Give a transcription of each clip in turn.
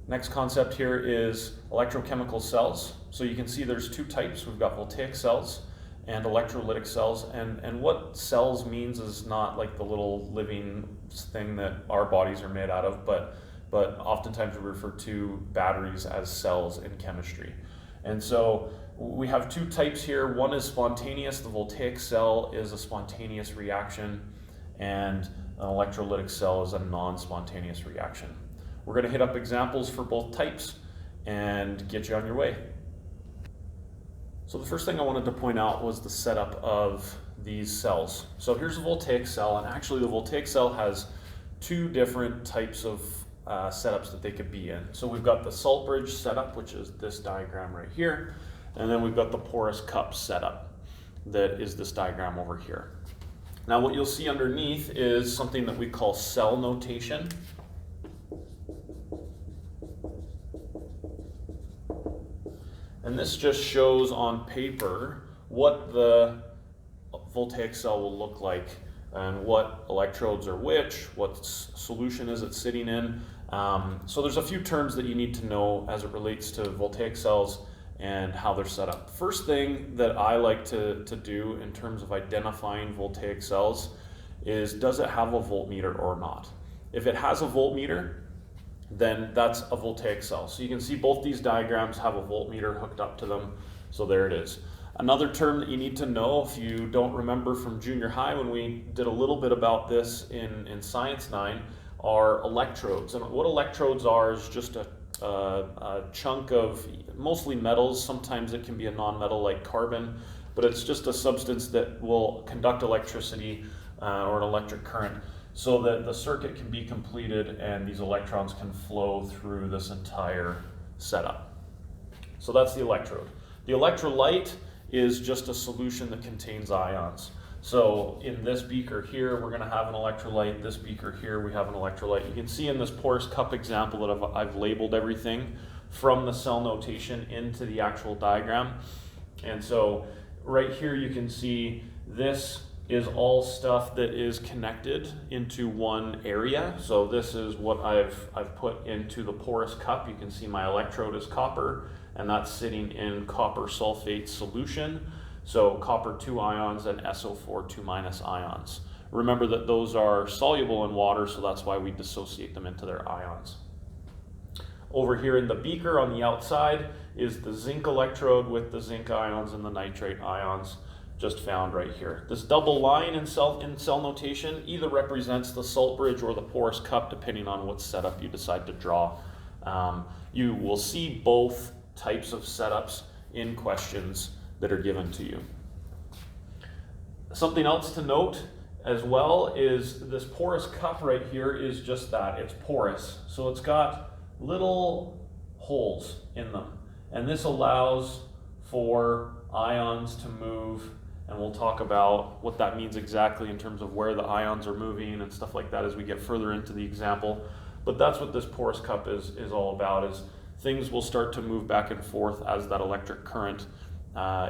Next concept here is electrochemical cells. So you can see there's two types. We've got voltaic cells and electrolytic cells. And what cells means is not like the little living thing that our bodies are made out of, but oftentimes we refer to batteries as cells in chemistry. And so we have two types here. One is spontaneous. The voltaic cell is a spontaneous reaction, and an electrolytic cell is a non-spontaneous reaction. We're going to hit up examples for both types and get you on your way. So the first thing I wanted to point out was the setup of these cells. So here's a voltaic cell, and actually the voltaic cell has two different types of setups that they could be in. So we've got the salt bridge setup, which is this diagram right here, and then we've got the porous cup setup, that is this diagram over here. Now what you'll see underneath is something that we call cell notation. And this just shows on paper what the voltaic cell will look like and what electrodes are which, what solution is it sitting in. So there's a few terms that you need to know as it relates to voltaic cells and how they're set up. First thing that I like to do in terms of identifying voltaic cells is, does it have a voltmeter or not? If it has a voltmeter, then that's a voltaic cell. So you can see both these diagrams have a voltmeter hooked up to them. So there it is. Another term that you need to know, if you don't remember from junior high when we did a little bit about this in Science 9, are electrodes. And what electrodes are is just a chunk of mostly metals. Sometimes it can be a non-metal like carbon, but it's just a substance that will conduct electricity or an electric current, so that the circuit can be completed and these electrons can flow through this entire setup. So that's the electrode. The electrolyte is just a solution that contains ions. So in this beaker here, we're going to have an electrolyte. This beaker here, we have an electrolyte. You can see in this porous cup example that I've labeled everything from the cell notation into the actual diagram. And so right here you can see this is all stuff that is connected into one area. So this is what I've put into the porous cup. You can see my electrode is copper, and that's sitting in copper sulfate solution. So copper 2 ions and SO4 2- ions. Remember that those are soluble in water, so that's why we dissociate them into their ions. Over here in the beaker on the outside is the zinc electrode with the zinc ions and the nitrate ions, just found right here. This double line in cell notation either represents the salt bridge or the porous cup, depending on what setup you decide to draw. You will see both types of setups in questions that are given to you. Something else to note as well is this porous cup right here is just that, it's porous. So it's got little holes in them, and this allows for ions to move, and we'll talk about what that means exactly in terms of where the ions are moving and stuff like that as we get further into the example. But that's what this porous cup is all about, is things will start to move back and forth as that electric current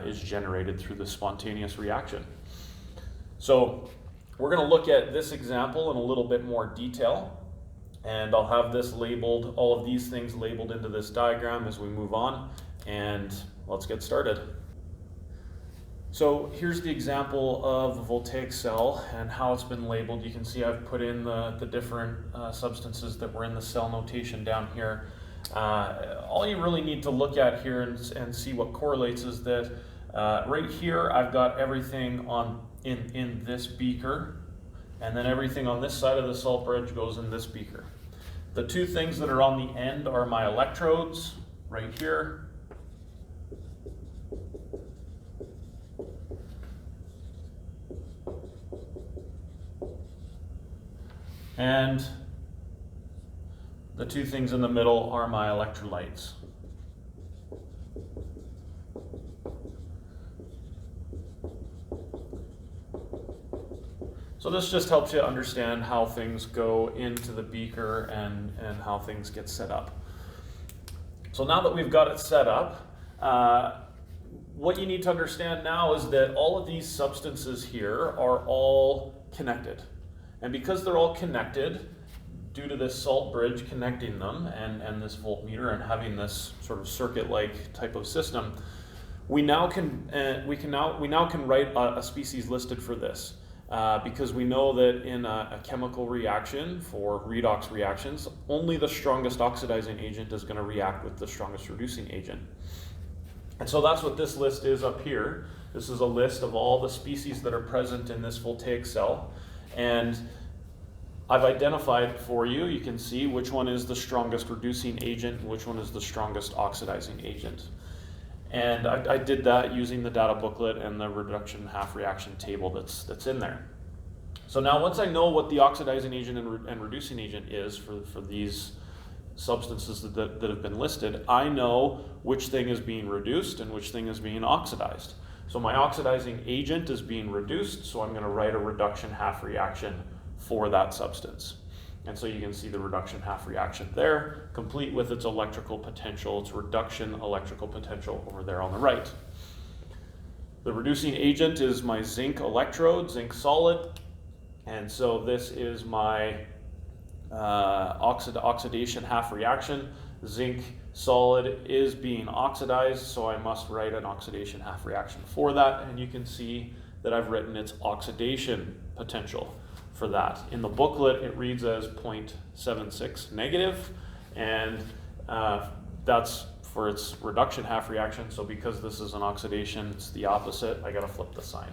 is generated through the spontaneous reaction. So we're going to look at this example in a little bit more detail, and I'll have this labeled, all of these things labeled into this diagram as we move on, and let's get started. So here's the example of the voltaic cell and how it's been labeled. You can see I've put in the different substances that were in the cell notation down here. All you really need to look at here and see what correlates is that right here I've got everything in this beaker, and then everything on this side of the salt bridge goes in this beaker. The two things that are on the end are my electrodes right here. And the two things in the middle are my electrolytes. So this just helps you understand how things go into the beaker and how things get set up. So now that we've got it set up, what you need to understand now is that all of these substances here are all connected. And because they're all connected, due to this salt bridge connecting them and this voltmeter and having this sort of circuit-like type of system, we now can write a species listed for this. Because we know that in a chemical reaction for redox reactions, only the strongest oxidizing agent is going to react with the strongest reducing agent. And so that's what this list is up here. This is a list of all the species that are present in this voltaic cell. And I've identified for you, you can see which one is the strongest reducing agent and which one is the strongest oxidizing agent. And I did that using the data booklet and the reduction half reaction table that's in there. So now once I know what the oxidizing agent and reducing agent is for these substances that have been listed, I know which thing is being reduced and which thing is being oxidized. So my oxidizing agent is being reduced, so I'm going to write a reduction half reaction for that substance. And so you can see the reduction half reaction there, complete with its electrical potential, its reduction electrical potential over there on the right. The reducing agent is my zinc electrode, zinc solid. And so this is my oxidation half reaction. Zinc solid is being oxidized, so I must write an oxidation half reaction for that. And you can see that I've written its oxidation potential for that. In the booklet, it reads as 0.76 negative, and that's for its reduction half reaction. So because this is an oxidation, it's the opposite. I got to flip the sign.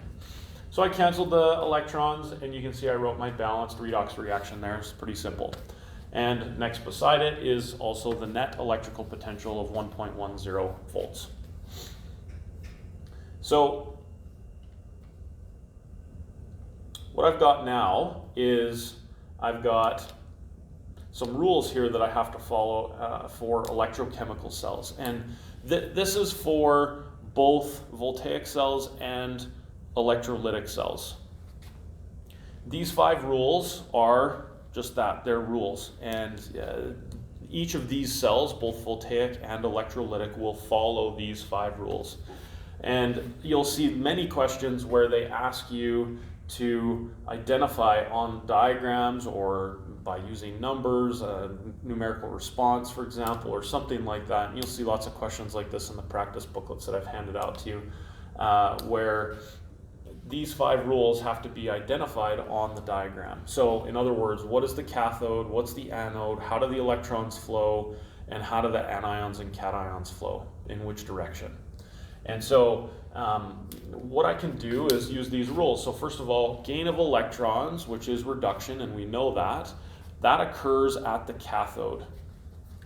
So I canceled the electrons, and you can see I wrote my balanced redox reaction there. It's pretty simple. And next beside it is also the net electrical potential of 1.10 volts. So what I've got now is I've got some rules here that I have to follow for electrochemical cells. And this is for both voltaic cells and electrolytic cells. These 5 rules are just that, they're rules. And each of these cells, both voltaic and electrolytic, will follow these 5 rules. And you'll see many questions where they ask you to identify on diagrams or by using numbers, numerical response, for example, or something like that. And you'll see lots of questions like this in the practice booklets that I've handed out to you, where these 5 rules have to be identified on the diagram. So in other words, what is the cathode, what's the anode, how do the electrons flow, and how do the anions and cations flow, in which direction? And so what I can do is use these rules. So first of all, gain of electrons, which is reduction, and we know that occurs at the cathode.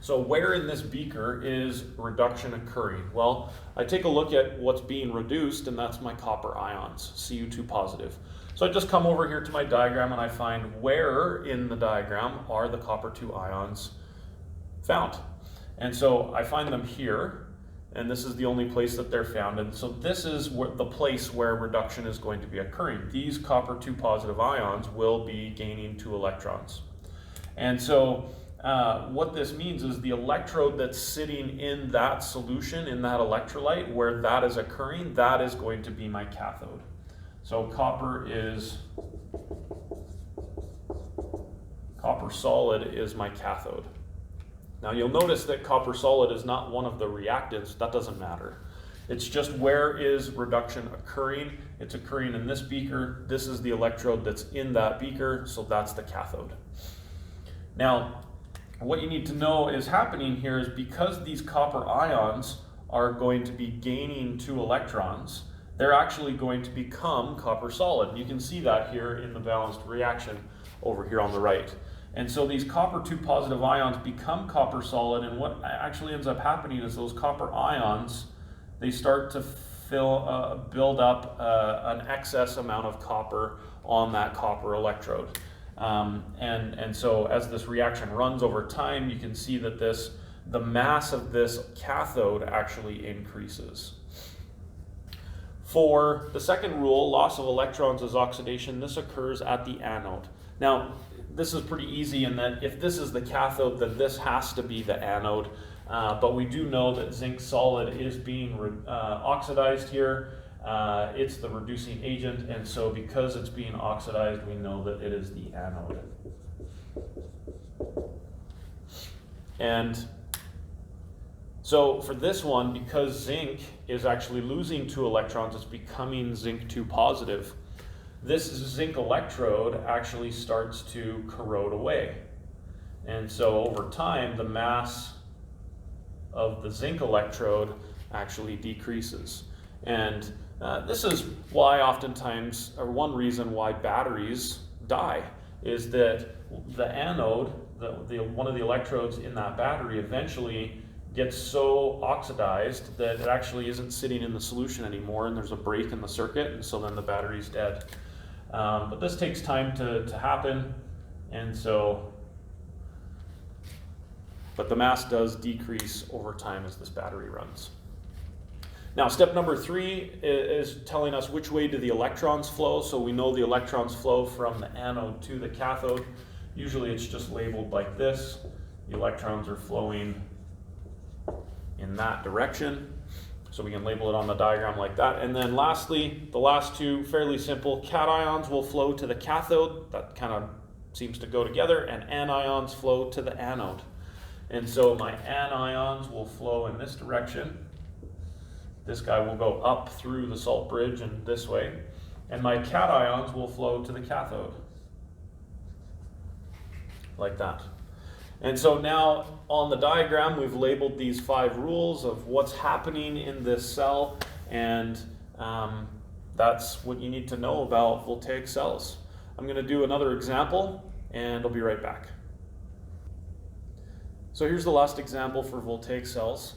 So where in this beaker is reduction occurring? Well, I take a look at what's being reduced, and that's my copper ions, Cu2 positive. So I just come over here to my diagram and I find where in the diagram are the copper 2 ions found. And so I find them here, and this is the only place that they're found. And so this is the place where reduction is going to be occurring. These copper 2 positive ions will be gaining 2 electrons. And so what this means is the electrode that's sitting in that solution, in that electrolyte, where that is occurring, that is going to be my cathode. So copper solid is my cathode. Now you'll notice that copper solid is not one of the reactants. That doesn't matter. It's just where is reduction occurring. It's occurring in this beaker. This is the electrode that's in that beaker, so that's the cathode. Now, what you need to know is happening here is because these copper ions are going to be gaining 2 electrons, they're actually going to become copper solid. You can see that here in the balanced reaction over here on the right. And so these copper 2 positive ions become copper solid, and what actually ends up happening is those copper ions, they start to build up an excess amount of copper on that copper electrode. And so as this reaction runs over time, you can see that the mass of this cathode actually increases. For the second rule, loss of electrons is oxidation. This occurs at the anode. Now, this is pretty easy in that if this is the cathode, then this has to be the anode. But we do know that zinc solid is being oxidized here. It's the reducing agent, and so because it's being oxidized, we know that it is the anode. And so for this one, because zinc is actually losing 2 electrons, it's becoming zinc 2 positive. This zinc electrode actually starts to corrode away. And so over time, the mass of the zinc electrode actually decreases. And this is why oftentimes, or one reason why batteries die, is that the anode, one of the electrodes in that battery eventually gets so oxidized that it actually isn't sitting in the solution anymore, and there's a break in the circuit, and so then the battery's dead. But this takes time to happen, and so, but the mass does decrease over time as this battery runs. Now, step number 3 is telling us which way do the electrons flow. So we know the electrons flow from the anode to the cathode. Usually it's just labeled like this. The electrons are flowing in that direction. So we can label it on the diagram like that. And then lastly, the last two, fairly simple. Cations will flow to the cathode. That kind of seems to go together. And anions flow to the anode. And so my anions will flow in this direction. This guy will go up through the salt bridge and this way. And my cations will flow to the cathode. Like that. And so now on the diagram, we've labeled these 5 rules of what's happening in this cell. And that's what you need to know about voltaic cells. I'm going to do another example, and I'll be right back. So here's the last example for voltaic cells.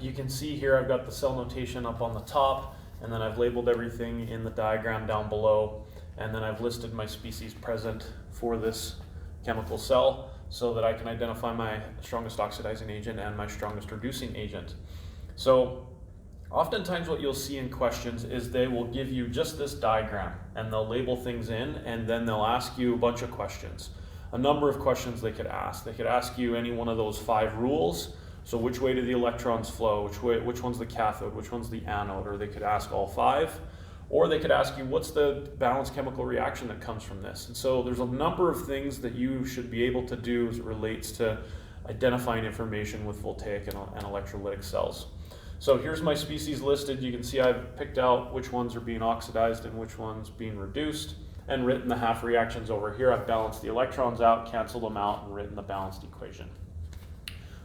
You can see here I've got the cell notation up on the top, and then I've labeled everything in the diagram down below, and then I've listed my species present for this chemical cell so that I can identify my strongest oxidizing agent and my strongest reducing agent. So oftentimes what you'll see in questions is they will give you just this diagram, and they'll label things in, and then they'll ask you a bunch of questions. A number of questions they could ask. They could ask you any one of those 5 rules. So which way do the electrons flow? Which one's the cathode? Which one's the anode? Or they could ask all 5. Or they could ask you, what's the balanced chemical reaction that comes from this? And so there's a number of things that you should be able to do as it relates to identifying information with voltaic and electrolytic cells. So here's my species listed. You can see I've picked out which ones are being oxidized and which ones being reduced, and written the half reactions over here. I've balanced the electrons out, canceled them out, and written the balanced equation.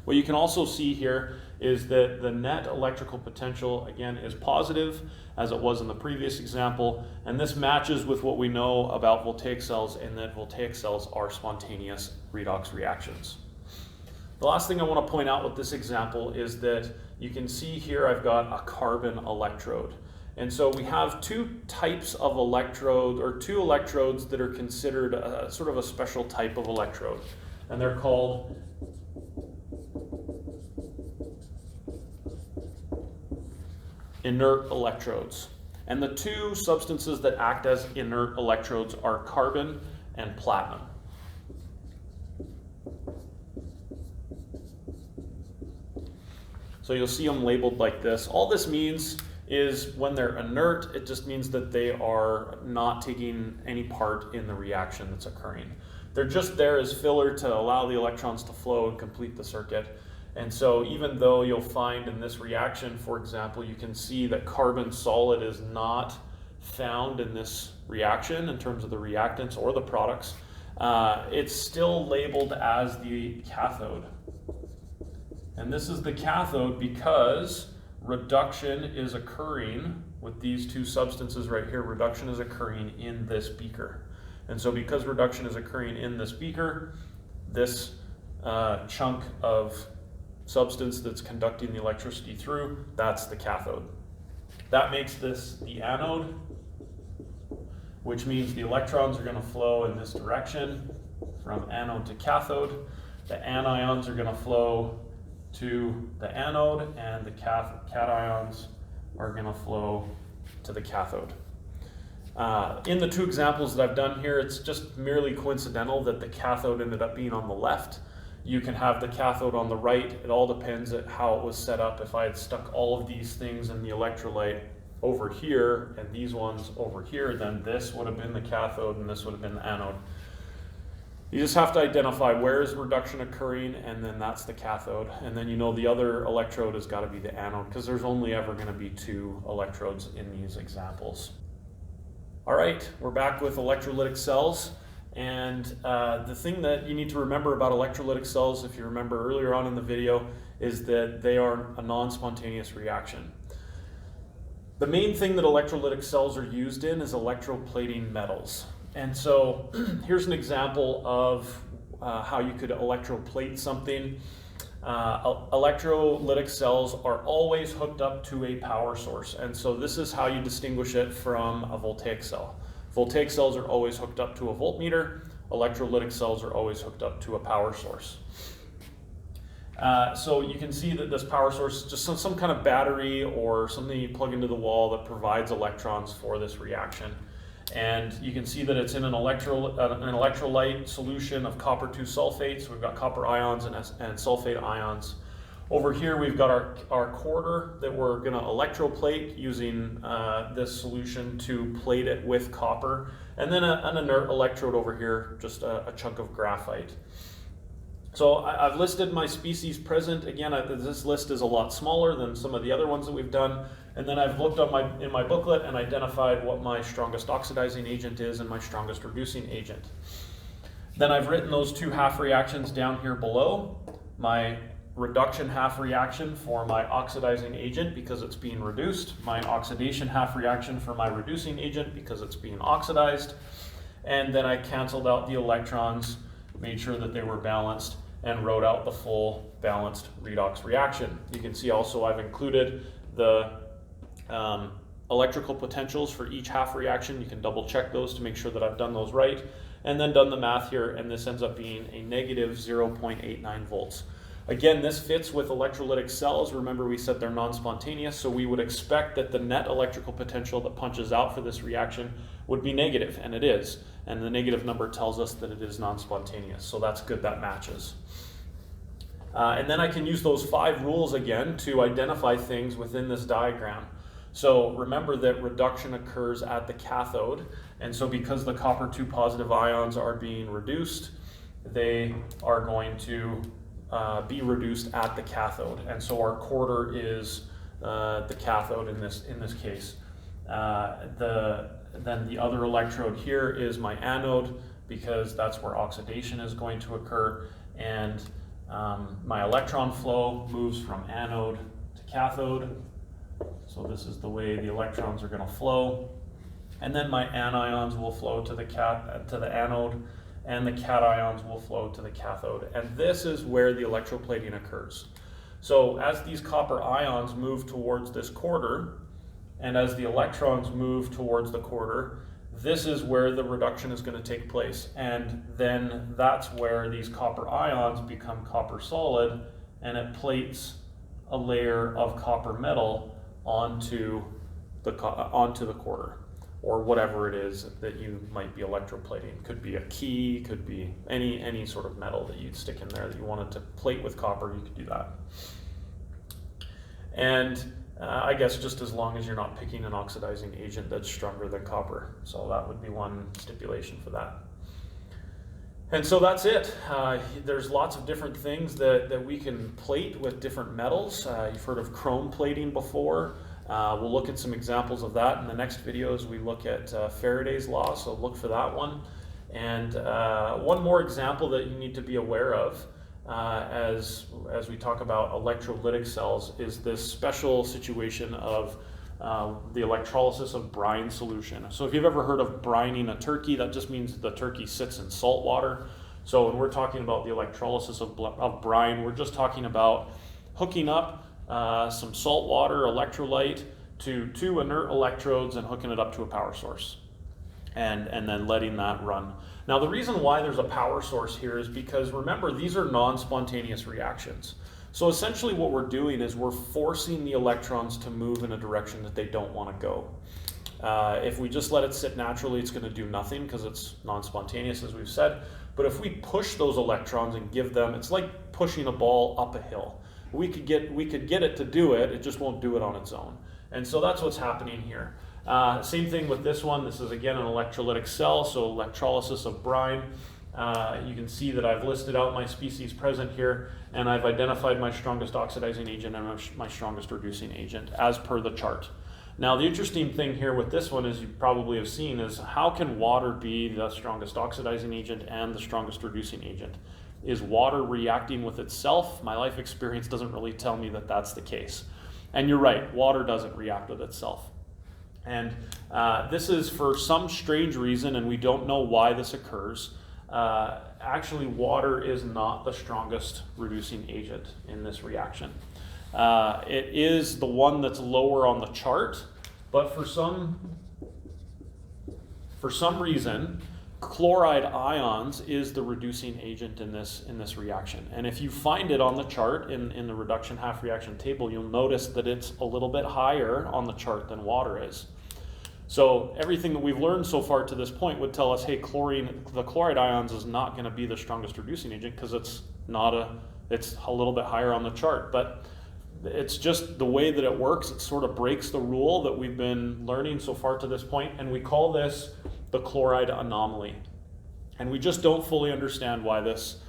What you can also see here is that the net electrical potential, again, is positive, as it was in the previous example, and this matches with what we know about voltaic cells, in that voltaic cells are spontaneous redox reactions. The last thing I want to point out with this example is that you can see here I've got a carbon electrode. And so we have 2 types of electrode, or 2 electrodes that are considered sort of a special type of electrode, and they're called inert electrodes. And the 2 substances that act as inert electrodes are carbon and platinum. So you'll see them labeled like this. All this means is when they're inert, it just means that they are not taking any part in the reaction that's occurring. They're just there as filler to allow the electrons to flow and complete the circuit. And so even though you'll find in this reaction, for example, you can see that carbon solid is not found in this reaction in terms of the reactants or the products, it's still labeled as the cathode. And this is the cathode because reduction is occurring with these 2 substances right here. Reduction is occurring in this beaker. And so because reduction is occurring in this beaker, this chunk of substance that's conducting the electricity through, that's the cathode. That makes this the anode, which means the electrons are going to flow in this direction from anode to cathode. The anions are going to flow to the anode, and the cations are going to flow to the cathode. In the 2 examples that I've done here, it's just merely coincidental that the cathode ended up being on the left. You can have the cathode on the right. It all depends on how it was set up. If I had stuck all of these things in the electrolyte over here and these ones over here, then this would have been the cathode and this would have been the anode. You just have to identify where is reduction occurring, and then that's the cathode. And then you know the other electrode has got to be the anode, because there's only ever going to be 2 electrodes in these examples. All right, we're back with electrolytic cells. And the thing that you need to remember about electrolytic cells, if you remember earlier on in the video, is that they are a non-spontaneous reaction. The main thing that electrolytic cells are used in is electroplating metals. And so here's an example of how you could electroplate something. Electrolytic cells are always hooked up to a power source. And so this is how you distinguish it from a voltaic cell. Voltaic cells are always hooked up to a voltmeter. Electrolytic cells are always hooked up to a power source. So you can see that this power source is just some kind of battery or something you plug into the wall that provides electrons for this reaction. And you can see that it's in an electrolyte solution of copper 2 sulfate. So we've got copper ions and sulfate ions. Over here we've got our quarter that we're going to electroplate using this solution to plate it with copper. And then an inert electrode over here, just a chunk of graphite. So I've listed my species present. Again, this list is a lot smaller than some of the other ones that we've done. And then I've looked in my booklet and identified what my strongest oxidizing agent is and my strongest reducing agent. Then I've written those 2 half reactions down here below. My reduction half reaction for my oxidizing agent because it's being reduced. My oxidation half reaction for my reducing agent because it's being oxidized. And then I canceled out the electrons, made sure that they were balanced, and wrote out the full balanced redox reaction. You can see also I've included the electrical potentials for each half reaction. You can double check those to make sure that I've done those right, and then done the math here, and this ends up being a negative 0.89 volts. Again, this fits with electrolytic cells. Remember, we said they're non-spontaneous, so we would expect that the net electrical potential that punches out for this reaction would be negative, and it is. And the negative number tells us that it is non-spontaneous, so that's good, that matches. And then I can use those 5 rules again to identify things within this diagram. So remember that reduction occurs at the cathode, and so because the copper 2 positive ions are being reduced, they are going to be reduced at the cathode, and so our quarter is the cathode in this case. Then the other electrode here is my anode, because that's where oxidation is going to occur, and my electron flow moves from anode to cathode. So this is the way the electrons are going to flow, and then my anions will flow to the anode, and the cations will flow to the cathode. And this is where the electroplating occurs. So as these copper ions move towards this quarter, and as the electrons move towards the quarter, this is where the reduction is going to take place. And then that's where these copper ions become copper solid, and it plates a layer of copper metal onto the quarter, or whatever it is that you might be electroplating. Could be a key, could be any sort of metal that you'd stick in there that you wanted to plate with copper, you could do that. And I guess just as long as you're not picking an oxidizing agent that's stronger than copper. So that would be one stipulation for that. And so that's it. There's lots of different things that we can plate with different metals. You've heard of chrome plating before. We'll look at some examples of that in the next video as we look at Faraday's law, so look for that one. And one more example that you need to be aware of as we talk about electrolytic cells is this special situation of the electrolysis of brine solution. So if you've ever heard of brining a turkey, that just means the turkey sits in salt water. So when we're talking about the electrolysis of brine, we're just talking about hooking up some salt water electrolyte to 2 inert electrodes and hooking it up to a power source, and then letting that run. Now the reason why there's a power source here is because, remember, these are non-spontaneous reactions. So essentially what we're doing is we're forcing the electrons to move in a direction that they don't want to go. If we just let it sit naturally, it's going to do nothing because it's non-spontaneous, as we've said. But if we push those electrons and give them, it's like pushing a ball up a hill. We could get it to do it, it just won't do it on its own. And so that's what's happening here. Same thing with this one. This is again an electrolytic cell, so electrolysis of brine. You can see that I've listed out my species present here, and I've identified my strongest oxidizing agent and my strongest reducing agent as per the chart. Now, the interesting thing here with this one, as you probably have seen, is how can water be the strongest oxidizing agent and the strongest reducing agent? Is water reacting with itself? My life experience doesn't really tell me that that's the case. And you're right, water doesn't react with itself. And this is for some strange reason, and we don't know why this occurs. Actually, water is not the strongest reducing agent in this reaction. It is the one that's lower on the chart, but for some reason, chloride ions is the reducing agent in this reaction. And if you find it on the chart in the reduction half reaction table, you'll notice that it's a little bit higher on the chart than water is. So everything that we've learned so far to this point would tell us, hey, the chloride ions is not going to be the strongest reducing agent because it's a little bit higher on the chart. But it's just the way that it works. It sort of breaks the rule that we've been learning so far to this point, and we call this the chloride anomaly. And we just don't fully understand why this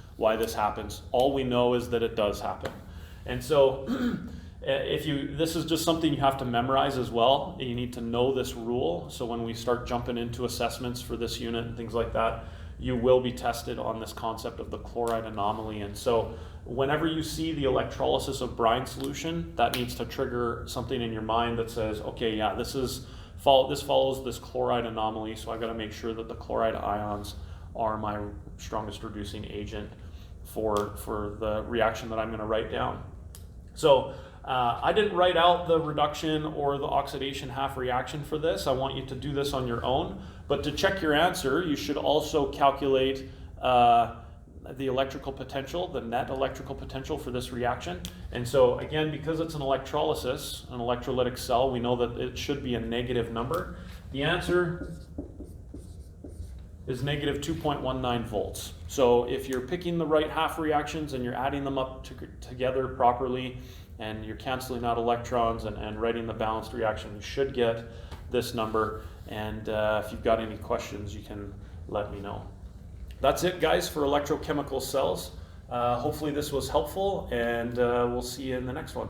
happens. All we know is that it does happen. And so this is just something you have to memorize as well. You need to know this rule. So when we start jumping into assessments for this unit and things like that, you will be tested on this concept of the chloride anomaly. And so whenever you see the electrolysis of brine solution, that needs to trigger something in your mind that says, okay, yeah, this follows this chloride anomaly, so I got to make sure that the chloride ions are my strongest reducing agent for the reaction that I'm going to write down. So I didn't write out the reduction or the oxidation half reaction for this. I want you to do this on your own. But to check your answer, you should also calculate the electrical potential, the net electrical potential for this reaction. And so again, because it's an electrolysis, an electrolytic cell, we know that it should be a negative number. The answer is negative 2.19 volts. So if you're picking the right half reactions and you're adding them up together properly, and you're canceling out electrons and writing the balanced reaction, you should get this number. And if you've got any questions, you can let me know. That's it, guys, for electrochemical cells. Hopefully this was helpful, and we'll see you in the next one.